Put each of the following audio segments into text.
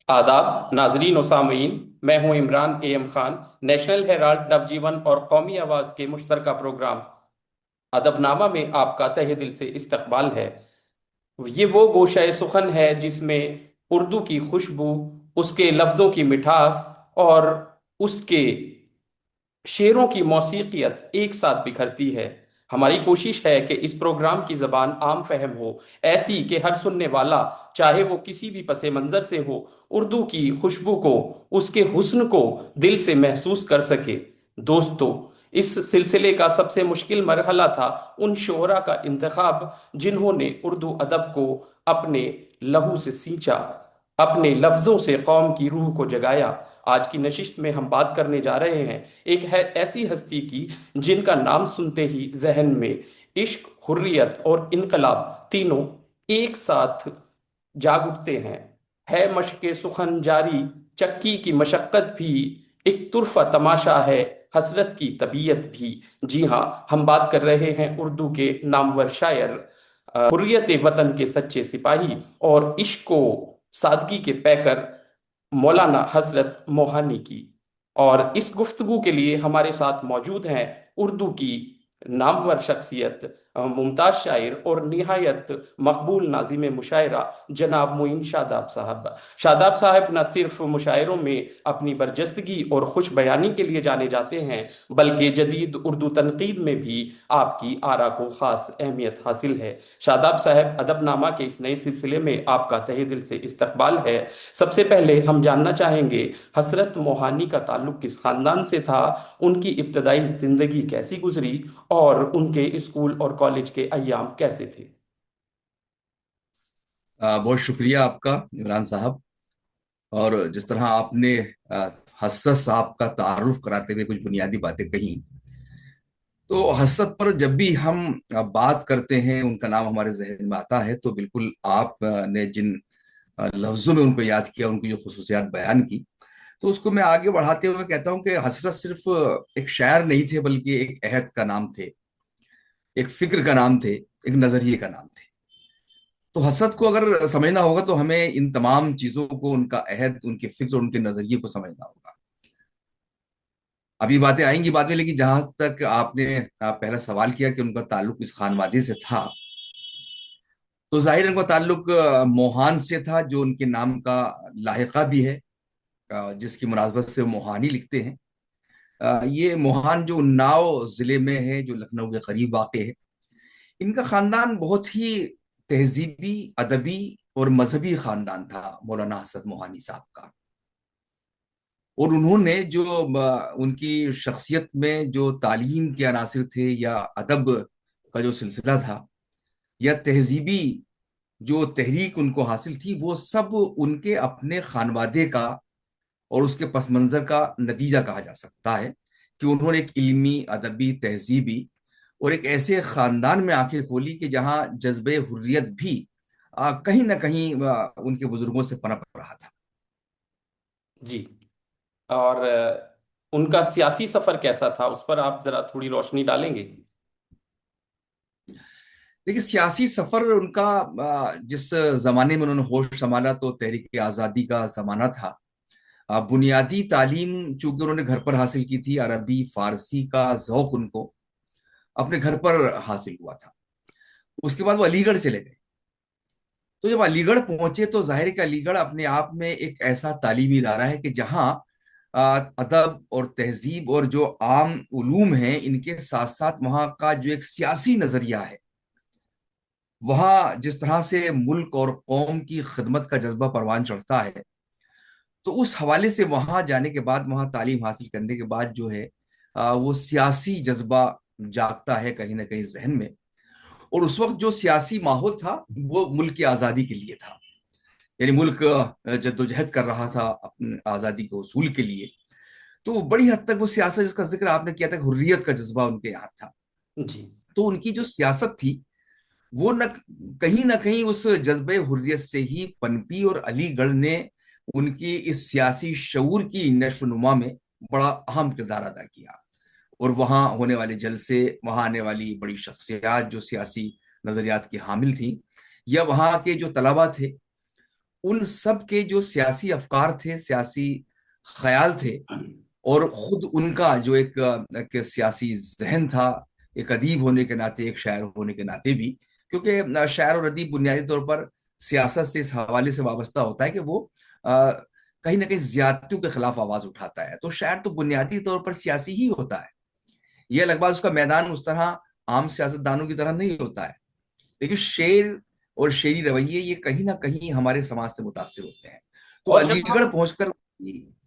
आदाब नाजरीन और सामीन। मैं हूं Imran M Khan. National Herald, Navjivan और कौमी आवाज के मुश्तरका प्रोग्राम अदबनामा में आपका तहे दिल से इस्तकबाल है। ये वो गोशाए सुखन है जिसमें उर्दू की खुशबू, उसके लफ्जों की मिठास और उसके शेरों की मौसीकियत एक साथ बिखरती है। हमारी कोशिश है कि इस प्रोग्राम की जबान आम फहम हो, ऐसी कि हर सुनने वाला, चाहे वो किसी भी पसे मंजर से हो, उर्दू की खुशबू को, उसके हुस्न को दिल से महसूस कर सके। दोस्तों, इस सिलसिले का सबसे मुश्किल मरहला था उन शोरा का इंतखाब जिन्होंने उर्दू अदब को अपने लहू से सींचा, अपने लफ्जों से कौम की रूह को जगाया। आज की नशिस्त में हम बात करने जा रहे हैं एक है ऐसी हस्ती की जिनका नाम सुनते ही जहन में इश्क, हुर्रियत और इनकलाब तीनों एक साथ जाग उठते हैं। है मशक़े सुखन जारी, चक्की की मशक्कत भी, एक तुरफा तमाशा है हसरत की तबीयत भी। जी हाँ, हम बात कर रहे हैं उर्दू के नामवर शायर, हुर्रियत वतन के सच्चे सिपाही और इश्को सादगी के पैकर मौलाना हजरत मोहानी की। और इस गुफ्तगू के लिए हमारे साथ मौजूद हैं उर्दू की नामवर शख्सियत, मुमताज शायर और निहायत मकबूल नाजिम मुशायरा जनाब मोइन शादाब साहब। शादाब साहब न सिर्फ मुशायरों में अपनी बरजस्तगी और खुश बयानी के लिए जाने जाते हैं, बल्कि जदीद उर्दू तनकीद में भी आपकी आरा को खास अहमियत हासिल है। शादाब साहब, अदबनामा के इस नए सिलसिले में आपका तहे दिल से इस्तकबाल है। सबसे पहले हम जानना चाहेंगे, हसरत मोहानी का ताल्लुक किस खानदान से था, उनकी इब्तदाई जिंदगी कैसी गुजरी और उनके स्कूल और कॉलेज के अय्याम कैसे थे। बहुत शुक्रिया आपका इमरान साहब। और जिस तरह आपने अ, हसरत साहब का तारुफ कराते हुए कुछ बुनियादी बातें कही, तो हसरत पर जब भी हम बात करते हैं, उनका नाम हमारे जहन में आता है, तो बिल्कुल आप ने जिन लफ्जों में उनको याद किया, उनकी जो खसूसियात बयान की, तो उसको मैं आगे बढ़ाते हुए कहता हूँ कि हसरत सिर्फ एक शायर नहीं थे, बल्कि एक अहद का नाम थे, एक फिक्र का नाम थे, एक नजरिए का नाम थे। तो हसरत को अगर समझना होगा तो हमें इन तमाम चीजों को, उनका अहद, उनके फिक्र, उनके नजरिए को समझना होगा। अभी बातें आएंगी बाद में, लेकिन जहां तक आपने पहला सवाल किया कि उनका ताल्लुक इस खानवादी से था, तो जाहिर है उनका ताल्लुक मोहान से था, जो उनके नाम का लाहिका भी है, जिसकी मुनासबत से मोहानी लिखते हैं। ये मोहान जो उन्नाव जिले में है, जो लखनऊ के करीब वाक़ है। इनका खानदान बहुत ही तहजीबी, अदबी और मजहबी खानदान था, मौलाना हसरत मोहानी साहब का। और उन्होंने जो उनकी शख्सियत में जो तालीम के अनासिर थे, या अदब का जो सिलसिला था, या तहजीबी जो तहरीक उनको हासिल थी, वो सब उनके अपने खानवादे का और उसके पस मंजर का नतीजा कहा जा सकता है, कि उन्होंने एक इल्मी, अदबी, तहजीबी और एक ऐसे खानदान में आंखें खोली कि जहां जज्बे हुर्रियत भी कहीं ना कहीं उनके बुजुर्गों से पनप रहा था। जी। और उनका सियासी सफर कैसा था, उस पर आप जरा थोड़ी रोशनी डालेंगे। देखिए, सियासी सफर उनका, जिस जमाने में उन्होंने होश संभाला, तो तहरीक आजादी का जमाना था। बुनियादी तालीम चूंकि उन्होंने घर पर हासिल की थी, अरबी फारसी का जौक उनको अपने घर पर हासिल हुआ था। उसके बाद वो अलीगढ़ चले गए। तो जब अलीगढ़ पहुंचे, तो जाहिर है कि अलीगढ़ अपने आप में एक ऐसा तालीमी इदारा है कि जहां अदब और तहजीब और जो आम उलूम हैं, इनके साथ साथ वहाँ का जो एक सियासी नजरिया है, वहाँ जिस तरह से मुल्क और कौम की खिदमत का जज्बा परवान चढ़ता है, तो उस हवाले से वहां जाने के बाद, वहां तालीम हासिल करने के बाद जो है, वो सियासी जज्बा जागता है कहीं ना कहीं जहन में। और उस वक्त जो सियासी माहौल था, वो मुल्क की आज़ादी के लिए था। यानी मुल्क जद्दोजहद कर रहा था अपनी आज़ादी के उसूल के लिए। तो बड़ी हद तक वो सियासत, जिसका जिक्र आपने किया था, हुर्रियत का जज्बा उनके यहाँ था। जी। तो उनकी जो सियासत थी, वो न कहीं उस जज्बे हुर्रियत से ही पनपी, और अलीगढ़ ने उनकी इस सियासी शऊर की नशो नुमा में बड़ा अहम किरदार अदा किया। और वहां होने वाले जलसे, वहां आने वाली बड़ी शख्सियात जो सियासी नजरियात की हामिल थी, या वहां के जो तलबा थे, उन सब के जो सियासी अफकार थे, सियासी ख्याल थे, और खुद उनका जो एक सियासी जहन था, एक अदीब होने के नाते, एक शायर होने के नाते भी, क्योंकि शायर और अदीब बुनियादी तौर पर सियासत से इस हवाले से वाबस्ता होता है कि वो कहीं ना कहीं ज्यादतियों के खिलाफ आवाज उठाता है। तो शायर तो बुनियादी तौर पर सियासी ही होता है। यह अलग उसका मैदान उस तरह आम सियासतदानों की तरह नहीं होता है, लेकिन शेर और शेरी रवैये ये कहीं ना कहीं हमारे समाज से मुतासिर होते हैं। तो और जब अलीगढ़ हम पहुंचकर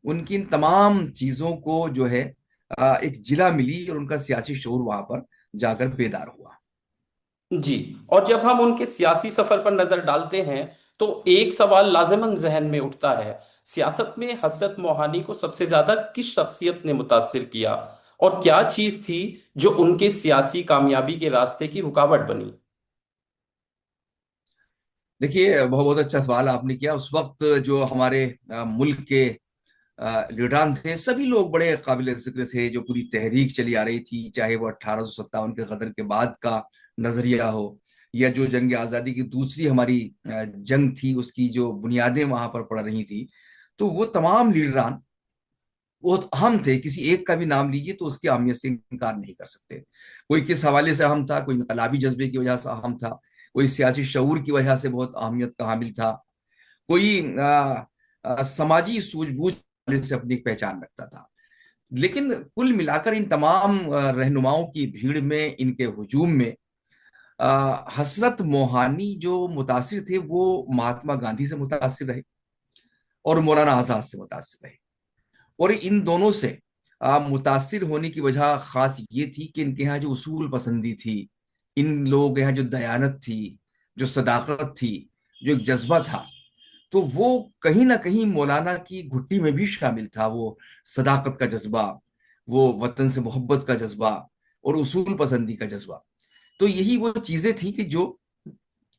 उनकी इन तमाम चीजों को जो है एक जिला मिली, और उनका सियासी शऊर वहां पर जाकर बेदार हुआ। जी, और जब हम उनके सियासी सफर पर नजर डालते हैं तो एक सवाल लाजिमन जहन में उठता है, सियासत में हजरत मोहानी को सबसे ज्यादा किस शख्सियत ने मुतासिर किया और क्या चीज थी जो उनके सियासी कामयाबी के रास्ते की रुकावट बनी? देखिए, बहुत बहुत अच्छा सवाल आपने किया। उस वक्त जो हमारे मुल्क के लीडरान थे, सभी लोग बड़े काबिल जिक्र थे। जो पूरी तहरीक चली आ रही थी, चाहे वो 1857 के गदर के बाद का नजरिया हो, या जो जंग आज़ादी की दूसरी हमारी जंग थी, उसकी जो बुनियादें वहां पर पड़ रही थी, तो वो तमाम लीडरान बहुत अहम थे। किसी एक का भी नाम लीजिए तो उसकी अहमियत से इनकार नहीं कर सकते। कोई किस हवाले से अहम था, कोई इनकलाबी जज्बे की वजह से अहम था, कोई सियासी शऊर की वजह से बहुत अहमियत का हामिल था, कोई समाजी सूझबूझ से अपनी पहचान रखता था। लेकिन कुल मिलाकर इन तमाम रहनुमाओं की भीड़ में, इनके हुजूम में, हसरत मोहानी जो मुतासिर थे वो महात्मा गांधी से मुतासिर रहे और मौलाना आजाद से मुतासिर रहे। और इन दोनों से मुतासिर होने की वजह खास ये थी कि इनके यहाँ जो उसूल पसंदी थी, इन लोगों के यहाँ जो दयानत थी, जो सदाकत थी, जो एक जज्बा था, तो वो कहीं ना कहीं मौलाना की घुट्टी में भी शामिल था। वो सदाकत का जज्बा, वो वतन से मोहब्बत का जज्बा, और उसूल पसंदी का जज्बा। तो यही वो चीजें थी कि जो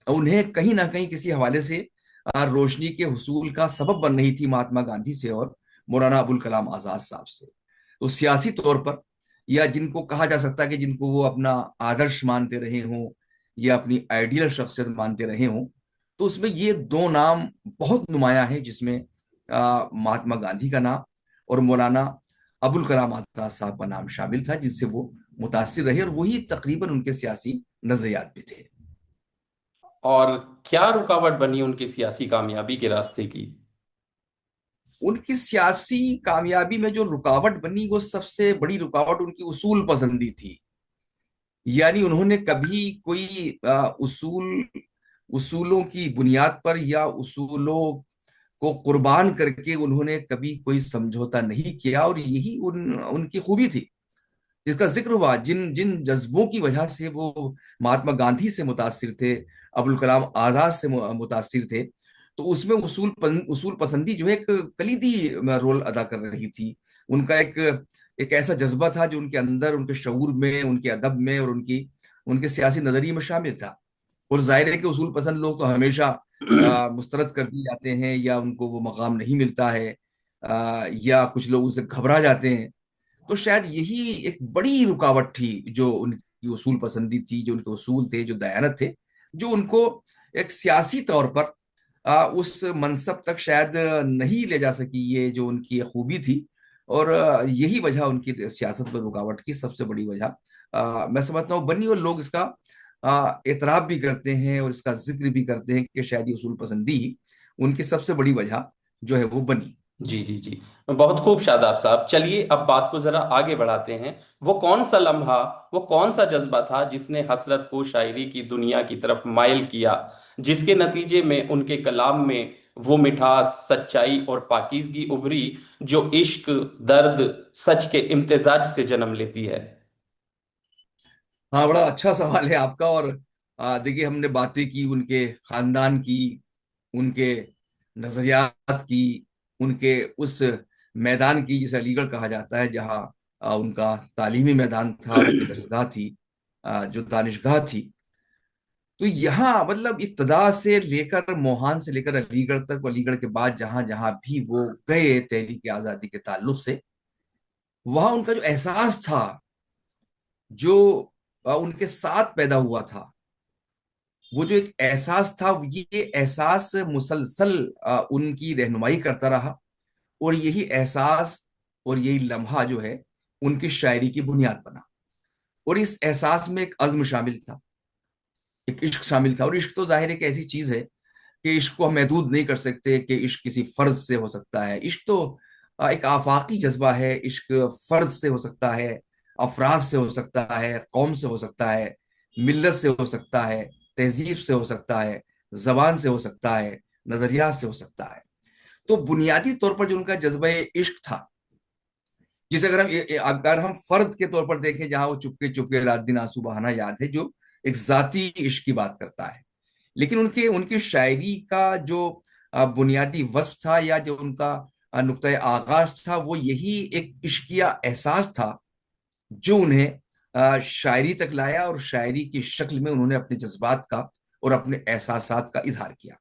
उन्हें कहीं ना कहीं किसी हवाले से रोशनी के हुसूल का सबब बन रही थी, महात्मा गांधी से और मौलाना अबुल कलाम आजाद साहब से। तो सियासी तौर पर, या जिनको कहा जा सकता है कि जिनको वो अपना आदर्श मानते रहे हों या अपनी आइडियल शख्सियत मानते रहे हों, तो उसमें ये दो नाम बहुत नुमाया है, जिसमें महात्मा गांधी का नाम और मौलाना अबुल कलाम आजाद साहब का नाम शामिल था, जिससे वो मुतासिर रहे, और वही तकरीबन उनके सियासी नजरियात भी थे। और क्या रुकावट बनी उनके सियासी कामयाबी के रास्ते की? उनकी सियासी कामयाबी में जो रुकावट बनी, वो सबसे बड़ी रुकावट उनकी उसूल पसंदी थी। यानी उन्होंने कभी कोई उसूलों की बुनियाद पर या उसूलों को कुर्बान करके उन्होंने कभी कोई समझौता नहीं किया। और यही उनकी खूबी थी, जिसका जिक्र हुआ। जिन जिन जज्बों की वजह से वो महात्मा गांधी से मुतासिर थे, अबुल कलाम आजाद से मुतासिर थे, तो उसमें उसूल पसंदी जो है एक कलीदी रोल अदा कर रही थी। उनका एक ऐसा जज्बा था जो उनके अंदर, उनके शऊर में, उनके अदब में और उनके सियासी नजरिए में शामिल था। और जाहिर है कि उसूल पसंद लोग तो हमेशा मुस्तरद कर दिए जाते हैं, या उनको वो मकाम नहीं मिलता है, या कुछ लोग उनसे घबरा जाते हैं। तो शायद यही एक बड़ी रुकावट थी, जो उनकी उसूल पसंदी थी, जो उनके उसूल थे, जो दयानत थे, जो उनको एक सियासी तौर पर उस मनसब तक शायद नहीं ले जा सकी। ये जो उनकी खूबी थी, और यही वजह उनकी सियासत पर रुकावट की सबसे बड़ी वजह मैं समझता हूँ बनी। और लोग इसका एतराफ भी करते हैं और इसका जिक्र भी करते हैं कि शायद ये उसूल पसंदी ही उनकी सबसे बड़ी वजह जो है वो बनी। जी जी जी, बहुत खूब शादाब साहब। चलिए अब बात को जरा आगे बढ़ाते हैं। वो कौन सा लम्हा, वो कौन सा जज्बा था जिसने हसरत को शायरी की दुनिया की तरफ माइल किया, जिसके नतीजे में उनके कलाम में वो मिठास, सच्चाई और पाकीज़गी उभरी जो इश्क, दर्द, सच के इम्तिजाज से जन्म लेती है? हाँ, बड़ा अच्छा सवाल है आपका। और देखिए, हमने बातें की उनके खानदान की, उनके नजरियात की, उनके उस मैदान की जिसे अलीगढ़ कहा जाता है, जहाँ उनका तालीमी मैदान था, उनकी दरसगाह थी, जो दानिशगाह थी। तो यहाँ मतलब इब्तदा से लेकर, मोहान से लेकर अलीगढ़ तक, अलीगढ़ के बाद जहां जहां भी वो गए तहरीक आजादी के ताल्लुक से, वहां उनका जो एहसास था, जो उनके साथ पैदा हुआ था, वो जो एक एहसास था, ये एहसास मुसलसल उनकी रहनुमाई करता रहा। और यही एहसास और यही लम्हा जो है उनकी शायरी की बुनियाद बना। और इस एहसास में एक अज़्म शामिल था, एक इश्क शामिल था। और इश्क तो जाहिर है कि ऐसी चीज है कि इश्क को हम महदूद नहीं कर सकते कि इश्क किसी फर्ज से हो सकता है। इश्क तो एक आफाकी जज्बा है। इश्क फर्ज से हो सकता है, अफराद से हो सकता है, कौम से हो सकता है, मिल्लत से हो सकता है, तहजीब से हो सकता है, जबान से हो सकता है, नजरियात से हो सकता है। तो बुनियादी तौर पर जो उनका जज्बा इश्क था, जिसे अगर हम फर्द के तौर पर देखें, जहां वो चुपके चुपके रात दिन आंसू बहाना याद है, जो एक जाती इश्क की बात करता है। लेकिन उनके उनकी शायरी का जो बुनियादी वस्फ था, या जो उनका नुक्ता आगाज था, वो यही एक इश्किया एहसास था जो उन्हें शायरी तक लाया। और शायरी की शक्ल में उन्होंने अपने जज्बात का और अपने एहसासात का इजहार किया।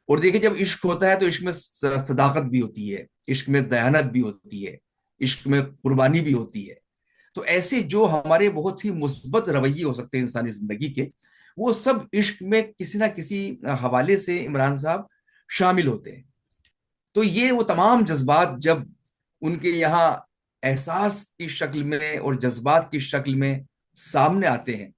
और देखिए, जब इश्क होता है तो इश्क में सदाकत भी होती है, इश्क में दयानत भी होती है, इश्क में कुर्बानी भी होती है। तो ऐसे जो हमारे बहुत ही मुस्बत रवैये हो सकते हैं इंसानी जिंदगी के, वो सब इश्क में किसी ना किसी हवाले से इमरान साहब शामिल होते हैं। तो ये वो तमाम जज्बात जब उनके यहाँ एहसास की शक्ल में और जज्बात की शक्ल में सामने आते हैं,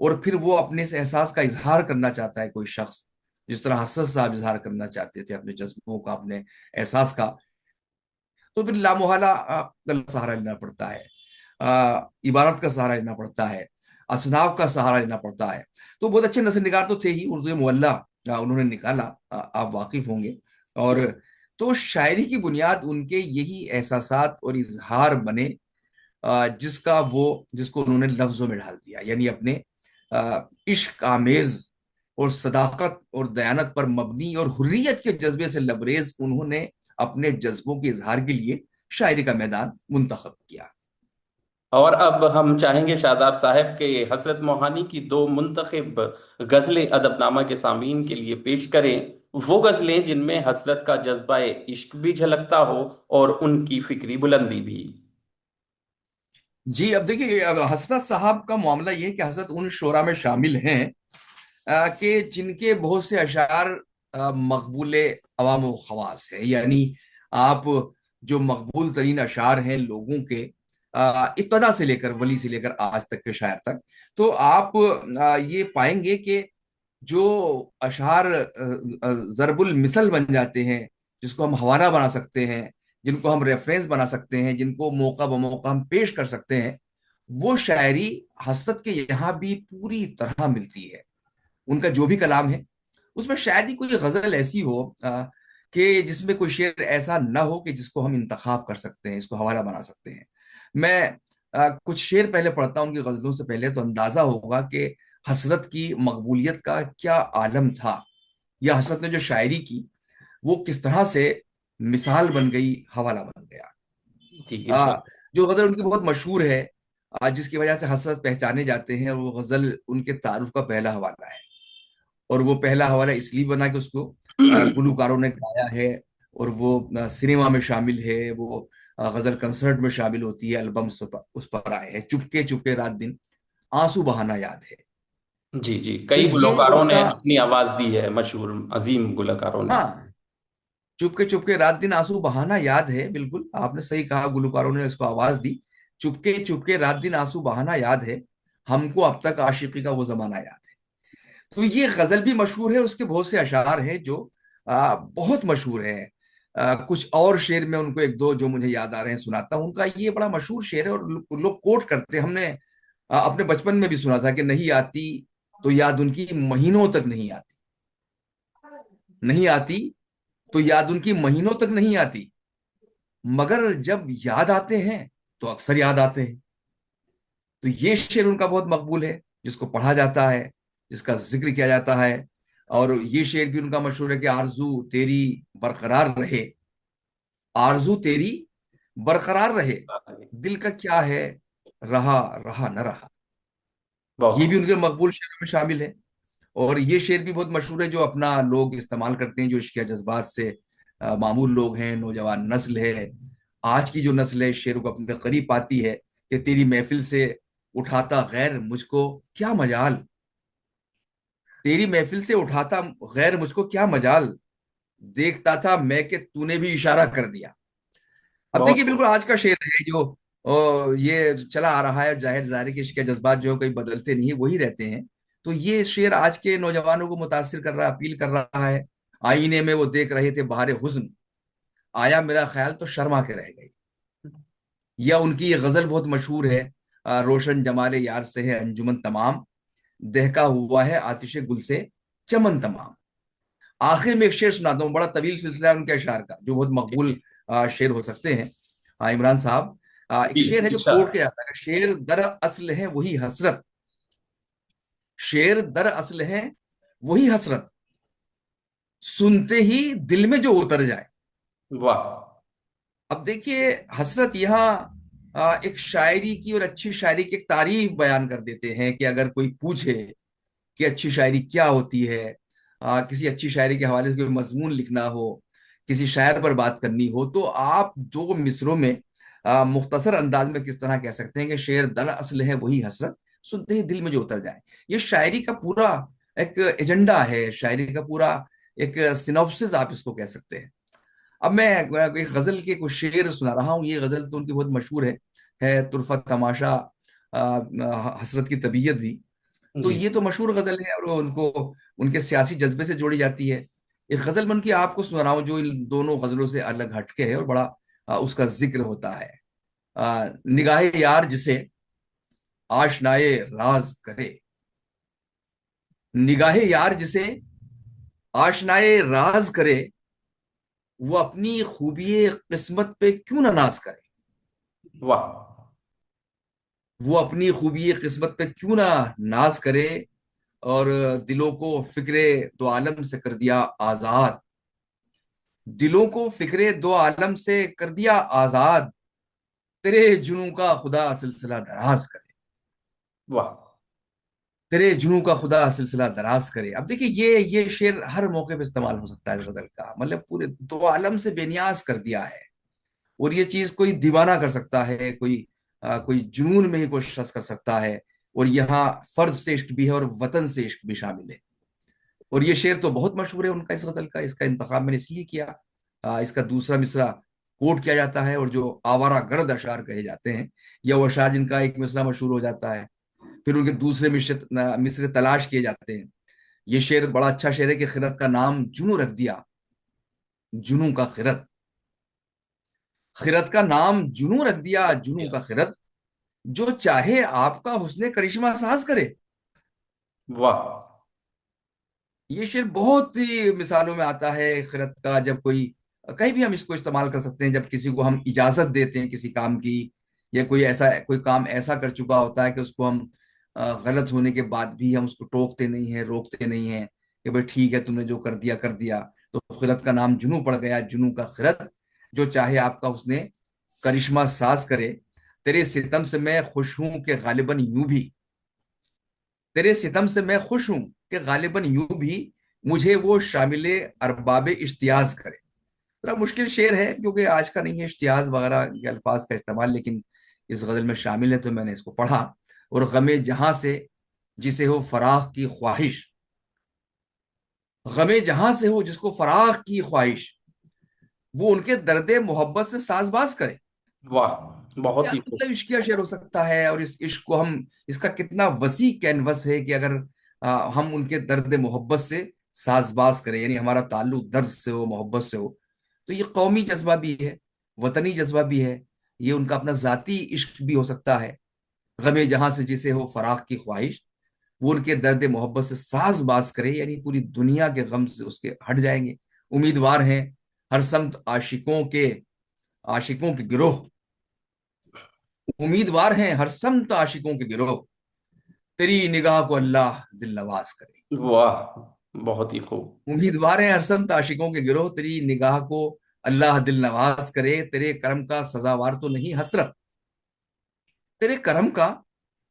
और फिर वो अपने इस एहसास का इजहार करना चाहता है कोई शख्स, जिस तरह हसन साहब इजहार करना चाहते थे अपने जज्बों का, अपने एहसास का, तो फिर लामोहला का सहारा लेना पड़ता है, इबारत का सहारा लेना पड़ता है, असनाव का सहारा लेना पड़ता है। तो बहुत अच्छे नस्ल निगार तो थे ही, उर्दू मुअल्ला उन्होंने निकाला, आप वाकिफ होंगे। और तो शायरी की बुनियाद उनके यही एहसासात और इजहार बने, जिसको उन्होंने लफ्जों में ढाल दिया, यानी अपने इश्क आमेज और सदाकत और दयानत पर मबनी और हुर्रियत के जज्बे से लबरेज उन्होंने अपने जज्बों के इजहार के लिए शायरी का मैदान मुंतखब किया। और अब हम चाहेंगे शादाब साहब के हजरत मोहानी की दो मुंतखब गजलें अदबनामा के सामीन के लिए पेश करें। वो गजलें जिनमें हसरत का जज्बा इश्क भी झलकता हो और उनकी फिक्री बुलंदी भी। जी, अब देखिए, अब हसरत साहब का मामला ये है कि हसरत उन शोरा में शामिल हैं कि जिनके बहुत से अशार मकबूल अवाम व खवास है। यानी आप जो मकबूल तरीन अशार हैं लोगों के, इब्तदा से लेकर, वली से लेकर आज तक के शायर तक, तो आप ये पाएंगे कि जो अशार जरबुल मिसल बन जाते हैं, जिसको हम हवाला बना सकते हैं, जिनको हम रेफरेंस बना सकते हैं, जिनको मौका ब मौका हम पेश कर सकते हैं, वो शायरी हसरत के यहाँ भी पूरी तरह मिलती है। उनका जो भी कलाम है, उसमें शायद ही कोई गजल ऐसी हो कि जिसमें कोई शेर ऐसा ना हो कि जिसको हम इंतखाब कर सकते हैं, इसको हवाला बना सकते हैं। मैं कुछ शेर पहले पढ़ता हूँ उनकी गजलों से पहले, तो अंदाजा होगा कि हसरत की मकबूलियत का क्या आलम था, या हसरत ने जो शायरी की वो किस तरह से मिसाल बन गई, हवाला बन गया। जी आ, इरशाद। जो गजल उनकी बहुत मशहूर है, जिसकी वजह से हसरत पहचाने जाते हैं, वो गजल उनके तारुफ का पहला हवाला है। और वो पहला हवाला इसलिए बना कि उसको गुलकारों ने गाया है, और वो सिनेमा में शामिल है, वो गजल कंसर्ट में शामिल होती है, एल्बम उस पर आए हैं। चुपके चुपके रात दिन आंसू बहाना याद है। जी जी, तो कई ये गुलकारों ने उनका, अपनी आवाज दी है, मशहूर अजीम गुलकारों ने। हाँ, चुपके चुपके रात दिन आंसू बहाना याद है, बिल्कुल आपने सही कहा, गुलकारों ने इसको आवाज दी। चुपके चुपके रात दिन आंसू बहाना याद है, हमको अब तक आशिकी का वो जमाना याद है। तो ये गजल भी मशहूर है, उसके बहुत से अशार हैं जो बहुत मशहूर हैं। कुछ और शेर में उनको एक दो जो मुझे याद आ रहे हैं सुनाता हूं। उनका ये बड़ा मशहूर शेर है, और लोग कोट करते हैं। हमने अपने बचपन में भी सुना था कि नहीं आती तो याद उनकी महीनों तक नहीं आती, नहीं आती तो याद उनकी महीनों तक नहीं आती, मगर जब याद आते हैं तो अक्सर याद आते हैं। तो ये शेर उनका बहुत मकबूल है, जिसको पढ़ा जाता है, जिसका जिक्र किया जाता है। और ये शेर भी उनका मशहूर है कि आरजू तेरी बरकरार रहे, आरजू तेरी बरकरार रहे, दिल का क्या है, रहा रहा न रहा। ये भी बहुत। उनके मकबूल शेरों में शामिल है। और ये शेर भी बहुत मशहूर है, जो अपना लोग इस्तेमाल करते हैं, जो इश्क या जज्बात से मामूल लोग हैं, नौजवान नस्ल है। आज की जो नस्ल है, इस शेर को अपने करीब पाती है कि तेरी महफिल से उठाता गैर मुझको क्या मजाल, तेरी महफिल से उठाता गैर मुझको क्या मजाल, देखता था मैं कि तूने भी इशारा कर दिया। अब बहुत देखिए, खूब। बिल्कुल आज का शेर है जो ये चला आ रहा है, और जाहिर जाहिर के इश्क के जज्बात जो है कहीं बदलते नहीं, वही रहते हैं। तो ये शेर आज के नौजवानों को मुतासिर कर रहा, अपील कर रहा है। आईने में वो देख रहे थे बहारे हुस्न, आया मेरा ख्याल तो शर्मा के रह गई। या उनकी ये गजल बहुत मशहूर है, रोशन जमाले यार से है अंजुमन तमाम, दहका हुआ है आतिश गुल से चमन तमाम। आखिर में एक शेर सुनाता हूँ, बड़ा तवील सिलसिला है उनके अशार का, जो बहुत ठीक मकबूल ठीक। शेर हो सकते हैं। इमरान साहब, एक जी, शेर है जो इरशाद। कोट किया जाता है, शेर दर असल है वही हसरत, शेर दर असल है वही हसरत, सुनते ही दिल में जो उतर जाए। वाह। अब देखिए, हसरत यहाँ एक शायरी की, और अच्छी शायरी की एक तारीफ बयान कर देते हैं कि अगर कोई पूछे कि अच्छी शायरी क्या होती है, किसी अच्छी शायरी के हवाले से कोई मजमून लिखना हो, किसी शायर पर बात करनी हो, तो आप दो मिसरों में मुख्तसर अंदाज में किस तरह कह सकते हैं कि शेर दर असल है वही हसरत, सुनते ही दिल में जो उतर जाए। ये शायरी का पूरा एक एजेंडा है, शायरी का पूरा एक सिनॉप्सिस आप इसको कह सकते हैं। अब मैं एक गजल के कुछ शेर सुना रहा हूँ। ये गजल तो उनकी बहुत मशहूर है तुरफा तमाशा हसरत की तबीयत भी। तो जी। ये तो मशहूर गजल है, और उनको उनके सियासी जज्बे से जोड़ी जाती है। एक गजल मैं उनकी आपको सुना रहा हूँ जो इन दोनों गजलों से अलग हटके है, और बड़ा उसका जिक्र होता है। निगाहे यार जिसे आशनाए राज करे, निगाहे यार जिसे आशनाए राज करे, वो अपनी खूबी किस्मत पे क्यों ना नाज करे, वाह। वो अपनी खूबी किस्मत पे क्यों ना नाज करे, और दिलों को फिक्रे दो आलम से कर दिया आजाद, दिलों को फिक्रे दो आलम से कर दिया आजाद, तेरे जुनू का खुदा सिलसिला दराज करे, वाह। तेरे जुनू का खुदा सिलसिला दराज करे। अब देखिए, ये शेर हर मौके पे इस्तेमाल हो सकता है इस गजल का, मतलब पूरे दो आलम से बेनियाज कर दिया है। और ये चीज कोई दीवाना कर सकता है, कोई जुनून में ही कोई शख्स कर सकता है। और यहाँ फर्ज से इश्क भी है और वतन से इश्क भी शामिल है। और ये शेर तो बहुत मशहूर है उनका, इस गजल का। इसका इंतखाब मैंने इसलिए किया, इसका दूसरा मिसरा कोट किया जाता है, और जो आवारा गर्द अशार कहे जाते हैं, या वो अशार जिनका एक मिसरा मशहूर हो जाता है, फिर उनके दूसरे मिसरे मिसरे तलाश किए जाते हैं। ये शेर बड़ा अच्छा शेर है कि खिरत का नाम जुनू रख दिया, जुनू का खिरत, खिरत का नाम जुनू रख दिया, जुनू का खिरत, जो चाहे आपका हुस्ने करिश्मा साज करे। वाह। ये शेर बहुत ही मिसालों में आता है खिरत का, जब कोई कहीं भी हम इसको इस्तेमाल कर सकते हैं, जब किसी को हम इजाजत देते हैं किसी काम की, या कोई काम ऐसा कर चुका होता है कि उसको हम गलत होने के बाद भी हम उसको टोकते नहीं है, रोकते नहीं है कि भाई ठीक है तुमने जो कर दिया कर दिया। तो खिरत का नाम जुनू पड़ गया, जुनू का खिरत, जो चाहे आपका उसने करिश्मा साज करे। तेरे सितम से मैं खुश हूं कि गालिबन यूं भी, तेरे सितम से मैं खुश हूं कि गालिबन यूं भी, मुझे वो शामिले अरबाब इश्तियाज करे। थोड़ा मुश्किल शेर है क्योंकि आज का नहीं है इश्तियाज वगैरह के अल्फाज का इस्तेमाल, लेकिन इस गजल में शामिल है तो मैंने इसको पढ़ा। और गमे जहां से जिसे हो फराख की ख्वाहिश, गमे जहां से हो जिसको फराख की ख्वाहिश, वो उनके दर्द मोहब्बत से साजबाज करे। वाह। बहुत क्या ही खूब। मतलब इश्किया शेर हो सकता है, और इस इश्क को हम, इसका कितना वसी कैनवस है कि अगर हम उनके दर्द मोहब्बत से साजबाज करें, यानी हमारा ताल्लुक दर्द से हो, मोहब्बत से हो। तो ये कौमी जज्बा भी है, वतनी जज्बा भी है, ये उनका अपना जाती इश्क भी हो सकता है। गमे जहां से जिसे हो फराख की ख्वाहिश, वो उनके दर्द मोहब्बत से साजबाज करे, यानी पूरी दुनिया के गम से उसके हट जाएंगे। उम्मीदवार हैं हर समत आशिकों के गिरोह, उम्मीदवार हैं हर समत आशिकों के गिरोह, तेरी निगाह को अल्लाह दिल नवाज करे। वाह। बहुत ही खूब। उम्मीदवार हैं हर समत आशिकों के गिरोह, तेरी निगाह को अल्लाह दिल नवाज करे, तेरे करम का सजावार तो नहीं हसरत, तेरे करम का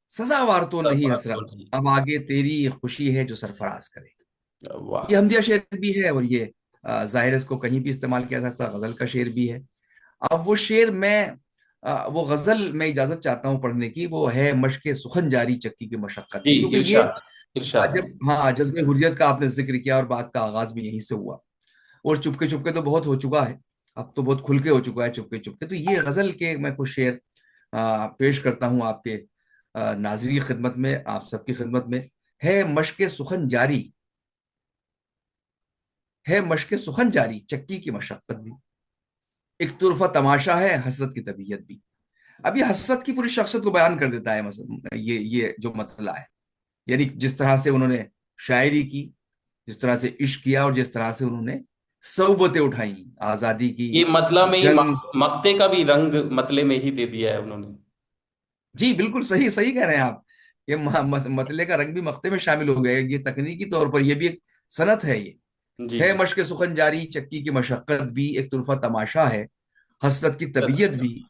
सजावार तो नहीं सरफराज तो हसरत, नहीं। अब आगे तेरी खुशी है जो सरफराज करे। वाह। ये हमदिया शेर भी है, और ये जाहिर है इसको कहीं भी इस्तेमाल किया जा सकता है, गजल का शेर भी है। अब वो शेर मैं वो गजल मैं इजाजत चाहता हूँ पढ़ने की, वो है मशके सुखन जारी चक्की की मशक्कत जी, है, क्योंकि ये इरशाद। इरशाद जब हाँ जज्बे हुर्रियत का आपने जिक्र किया और बात का आगाज भी यहीं से हुआ। और चुपके चुपके तो बहुत हो चुका है, अब तो बहुत खुल के हो चुका है चुपके चुपके। तो ये गजल के मैं कुछ शेर पेश करता हूँ आपके नाज़रीन की खिदमत में, आप सबकी खिदमत में। है मशक़े सुखन जारी, है मशक़े सुखन जारी, चक्की की मशक्कत भी, एक तुरफा तमाशा है हसरत की तबीयत भी। अब ये हसरत की पूरी शख्सियत को बयान कर देता है, ये जो मतला है। यानी जिस तरह से उन्होंने शायरी की, जिस तरह से इश्क किया, और जिस तरह से उन्होंने सौबतें उठाई आजादी की, ये मतला में ही जंग। मक्ते का भी रंग मतले में ही दे दिया है उन्होंने। जी बिल्कुल सही सही कह रहे हैं आप। ये मतले का रंग भी मक्ते में शामिल हो गया है। ये तकनीकी तौर पर ये भी एक सनत है। ये जी है जी। मशक सुखन जारी, चक्की की मशक्कत भी, एक तुरफा तमाशा है हसरत की तबीयत भी,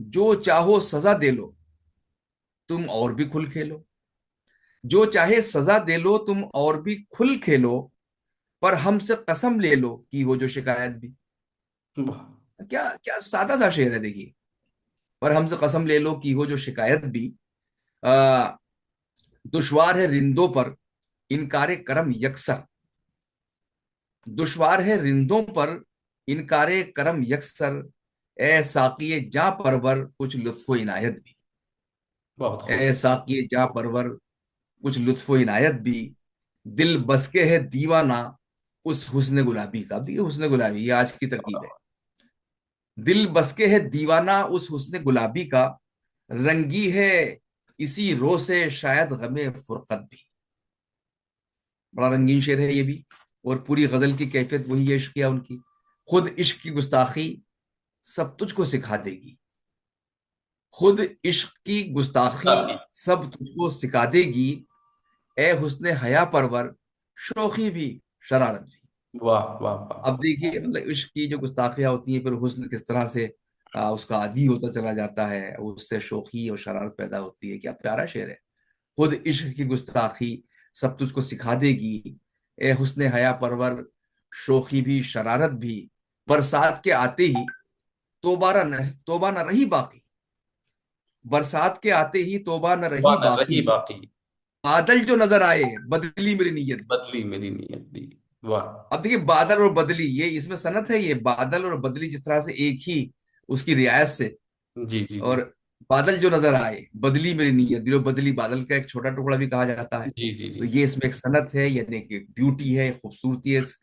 जो चाहो सजा दे लो तुम और भी खुल खेलो, जो चाहे सजा दे लो तुम और भी खुल खेलो, पर हमसे कसम ले लो की हो जो शिकायत भी। वाह। क्या क्या सादा सा शेर है देखिए। पर हमसे कसम ले लो की हो जो शिकायत भी, आ, दुश्वार है रिंदों पर इनकारे करम यकसर, दुश्वार है रिंदों पर इनकारे करम यकसर, ए साकिए जा परवर कुछ लुत्फो इनायत भी, बहुत खूब। ए साकिए जा परवर कुछ लुत्फो इनायत भी, दिल बसके है दीवाना उस हुस्न गुलाबी का। अब देखिए हुस्न गुलाबी ये आज की तरकीब है। दिल बसके है दीवाना उस हुस्न गुलाबी का, रंगी है इसी रो से शायद गमे फुरकत भी। बड़ा रंगीन शेर है ये भी। और पूरी गजल की कैफियत वही है, इश्क किया उनकी। खुद इश्क की गुस्ताखी सब तुझको सिखा देगी, खुद इश्क की गुस्ताखी काफी। सब तुझको सिखा देगी, ए हुस्न हया परवर शोखी भी शरारत भी। वाह वाह वाह। अब देखिए मतलब इश्क की जो गुस्ताखियां होती हैं, फिर हुस्न किस तरह से उसका आदी होता चला जाता है, उससे शोखी और शरारत पैदा होती है। क्या प्यारा शेर है। खुद इश्क की गुस्ताखी सब तुझको सिखा देगी, ए हुस्न हया परवर शोखी भी शरारत भी, बरसात के आते ही तोबा न रही बाकी, बरसात के आते ही तोबा न रही वाह न रही बाकी, बाकी। बादल जो नजर आए बदली मेरी नीयत की। बदली मेरी नीयत भी। वाह। अब देखिए बादल और बदली, ये इसमें सनत है। ये बादल और बदली जिस तरह से एक ही उसकी रियायत से, जी जी जी। और बादल जो नजर आए बदली मेरी नीयत, दिलो बदली बादल का एक छोटा टुकड़ा भी कहा जाता है। जी जी तो जी। ये इसमें एक सनत है, यानी कि ब्यूटी है, खूबसूरती है इस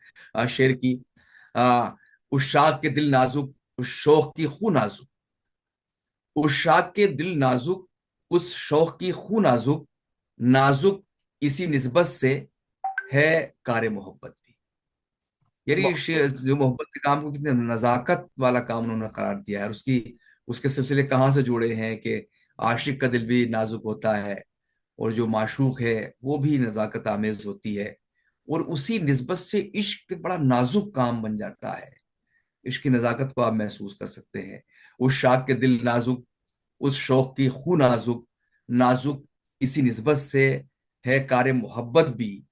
शेर की। आ, उस शाख के दिल नाजुक उस शौक की खू नाजुक, उस शाख के दिल नाजुक उस शौक की खू नाजुक, नाजुक इसी निस्बत से है कार मोहब्बत भी। यानी बहुत जो मोहब्बत के काम को कितने नजाकत वाला काम उन्होंने करार दिया है। और उसकी उसके सिलसिले कहाँ से जुड़े हैं कि आशिक का दिल भी नाजुक होता है, और जो माशूक है वो भी नजाकत आमेज होती है, और उसी निस्बत से इश्क एक बड़ा नाजुक काम बन जाता है। इश्क की नजाकत को आप महसूस कर सकते हैं। उस शाख के दिल नाजुक उस शौक की खू नाजुक, नाजुक इसी निस्बत से है कार मोहब्बत भी,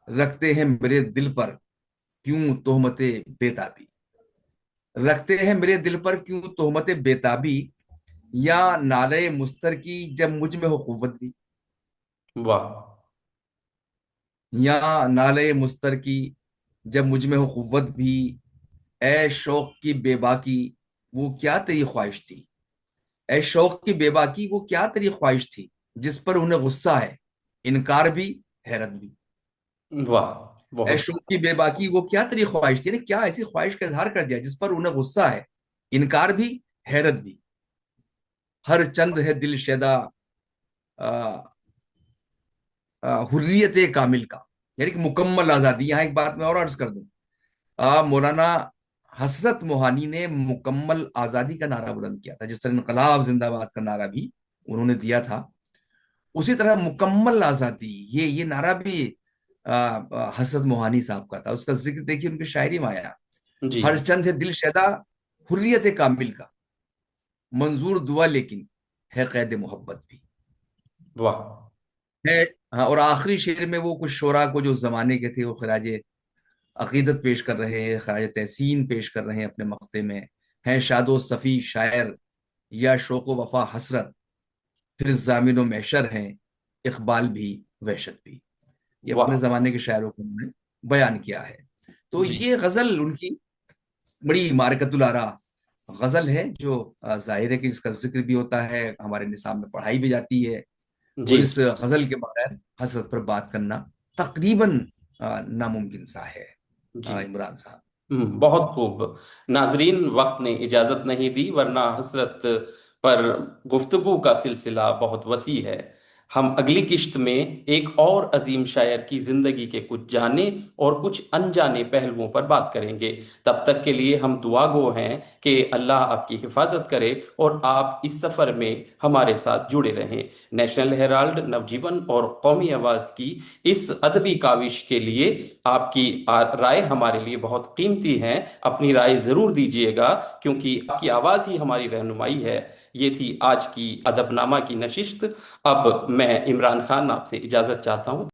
रखते हैं मेरे दिल पर क्यों तोहमते बेताबी, रखते हैं मेरे दिल पर क्यों तोहमते बेताबी, या नाले मुस्तर की जब मुझ में हो कुव्वत भी, वाह। या नाले मुस्तर की जब मुझ में हो कुव्वत भी, ए शौक की बेबाकी वो क्या तेरी ख्वाहिश थी, ए शौक की बेबाकी वो क्या तेरी ख्वाहिश थी, जिस पर उन्हें गुस्सा है इनकार भी हैरत भी। वाह। ए बहुत। शौक की बेबाकी वो क्या तेरी ख्वाहिश थी, यानी क्या ऐसी ख्वाहिश का इजहार कर दिया जिस पर उन्हें गुस्सा है इनकार भी हैरत भी। हर चंद है दिल शेदा हुर्रियत कामिल का, यानी कि मुकम्मल आजादी। यहाँ एक बात मैं और अर्ज कर दूं, मौलाना हसरत मोहानी ने मुकम्मल आजादी का नारा बुलंद किया था। जिस तरह इनकलाब जिंदाबाद का नारा भी उन्होंने दिया था, उसी तरह मुकम्मल आजादी ये नारा भी हसरत मोहानी साहब का था। उसका जिक्र देखिए उनकी शायरी में आया। जी। हर चंद है दिल शैदा हुर्रियत कामिल का, मंजूर दुआ लेकिन है कैद मोहब्बत भी वाह। है। हाँ, और आखिरी शेर में वो कुछ शोरा को जो जमाने के थे वो खराज अकीदत पेश कर रहे हैं, खराज तहसीन पेश कर रहे हैं अपने मक्ते में। हैं शादो सफ़ी शायर या शौक व वफा हसरत, फिर जामिन व महशर हैं इकबाल भी वहशत भी। ये अपने वाह। जमाने के शायरों को उन्होंने बयान किया है। तो जी। ये गजल उनकी बड़ी मारकतुल आरा गजल है, जो जाहिर है कि इसका जिक्र भी होता है, हमारे निसाब में पढ़ाई भी जाती है। जी। और इस गजल के बगैर हसरत पर बात करना तकरीबन नामुमकिन सा है। जी। इमरान साहब। बहुत खूब। नाजरीन, वक्त ने इजाजत नहीं दी, वरना हसरत पर गुफ्तगू का सिलसिला बहुत वसी है। हम अगली किश्त में एक और अजीम शायर की जिंदगी के कुछ जाने और कुछ अनजाने पहलुओं पर बात करेंगे। तब तक के लिए हम दुआ गो हैं कि अल्लाह आपकी हिफाजत करे और आप इस सफर में हमारे साथ जुड़े रहें। नेशनल हेराल्ड, नवजीवन और कौमी आवाज की इस अदबी काविश के लिए आपकी राय हमारे लिए बहुत कीमती है। अपनी राय जरूर दीजिएगा, क्योंकि आपकी आवाज ही हमारी रहनुमाई है। ये थी आज की अदबनामा की नशिस्त। अब मैं इमरान खान आपसे इजाजत चाहता हूँ।